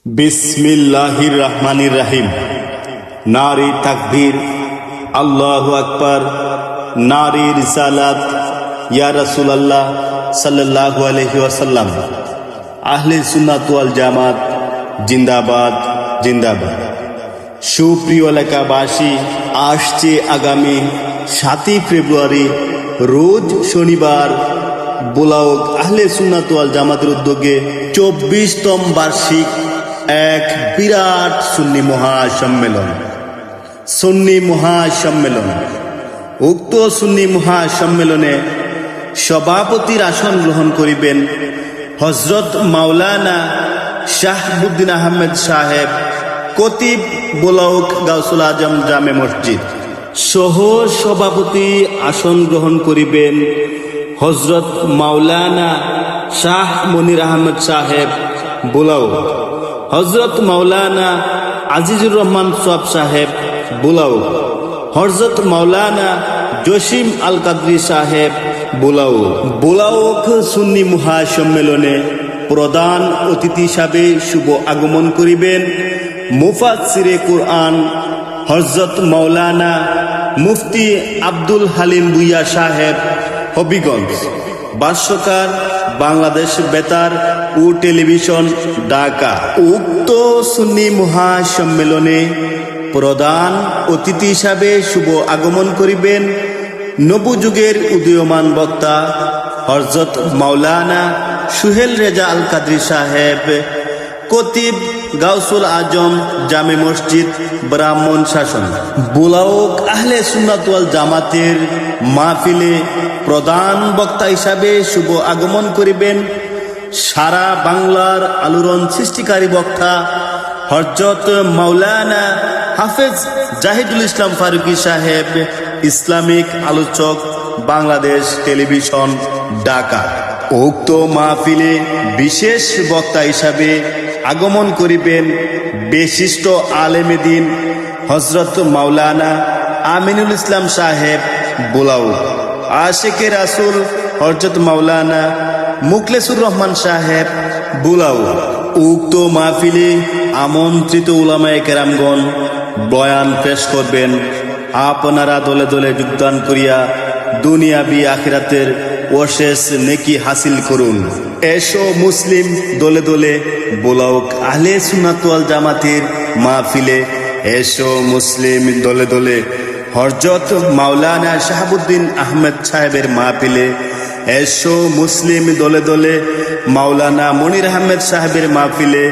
বিসমিল্লাহির রহমানির রহিম। নারী তাকবীর, আল্লাহু আকবার, নারী রিসালাত, ইয়া রাসূলুল্লাহ সাল্লাল্লাহু আলাইহি ওয়াসাল্লাম। আহলে সুন্নাত ওয়াল জামাত জিন্দাবাদ জিন্দাবাদ। সুপ্রিয় এলাকাবাসী, আসছে আগামী 7 ফেব্রুয়ারি রোজ শনিবার বোলাওক আহলে সুন্নাত ওয়াল জামাতের উদ্যোগে 24তম বার্ষিক এক বিরাট সুন্নি মহাসম্মেলন। উক্ত সুন্নি মহাসম্মেলনে সভাপতির আসন গ্রহণ করিবেন হযরত মাওলানা শাহাবুদ্দিন আহমেদ সাহেব, খতিব বোলাওক গাউসুল আজম জামে মসজিদ। সহ সভাপতি আসন গ্রহণ করিবেন হযরত মাওলানা শাহ মনির আহমেদ সাহেব বোলাওক, হযরত মাওলানা আজিজুর রহমান সোয়াব সাহেব বোলাওক, হযরত মাওলানা জসিম আল কাদরি সাহেব বোলাওক। সুন্নি মহাসম্মেলনে প্রধান অতিথি হিসাবে শুভ আগমন করিবেন মুফাসসিরে কুরআন হযরত মাওলানা মুফতি আব্দুল হালিম ভূঁইয়া সাহেব হবিগঞ্জ। ভাষ্যকার বাংলাদেশ বেতার ও টেলিভিশন, ঢাকা। উক্ত সুন্নি মহাসম্মেলনে প্রধান অতিথি হিসাবে শুভ আগমন করিবেন নবযুগের উদীয়মান বক্তা হযরত মাওলানা সুহেল রেজা আল কাদরি সাহেব, খতিব গাউসুল আজম জামে মসজিদ, ব্রাহ্মণ শাসন। বোলাওক আহলে সুন্নাত ওয়াল জামাতের মাহফিলে প্রধান বক্তা হিসাবে শুভ আগমন করিবেন সারা বাংলার আলোড়ন সৃষ্টিকারী বক্তা হযরত মাওলানা হাফেজ জাহিদুল ইসলাম ফারুকী সাহেব, ইসলামিক আলোচক, বাংলাদেশ টেলিভিশন, ঢাকা। উক্ত মাহফিলে বিশেষ বক্তা হিসাবে আগমন করিবেন বিশিষ্ট আলেমে দ্বীন হযরত মাওলানা আমিনুল ইসলাম সাহেব বোলাওক, আশিকে রাসূল হযরত মাওলানা মুখলেসুর রহমান সাহেব বোলাওক। উক্ত মাহফিলে আমন্ত্রিত উলামায়ে কেরামগণ বয়ান পেশ করবেন। আপনারা দলে দলে যোগদান করিয়া দুনিয়াবি আখিরাতের অশেষ নেকি হাসিল করুন। এসো মুসলিম দলে দলে বোলাওক আহলে সুন্নাত ওয়াল জামাতের মাহফিলে। এসো মুসলিম দলে দলে হযরত মাওলানা শাহাবুদ্দিন আহমেদ সাহেবের মাহফিলে। এসো মুসলিম দলে দলে মাওলানা মনির আহমেদ সাহেবের মাহফিলে।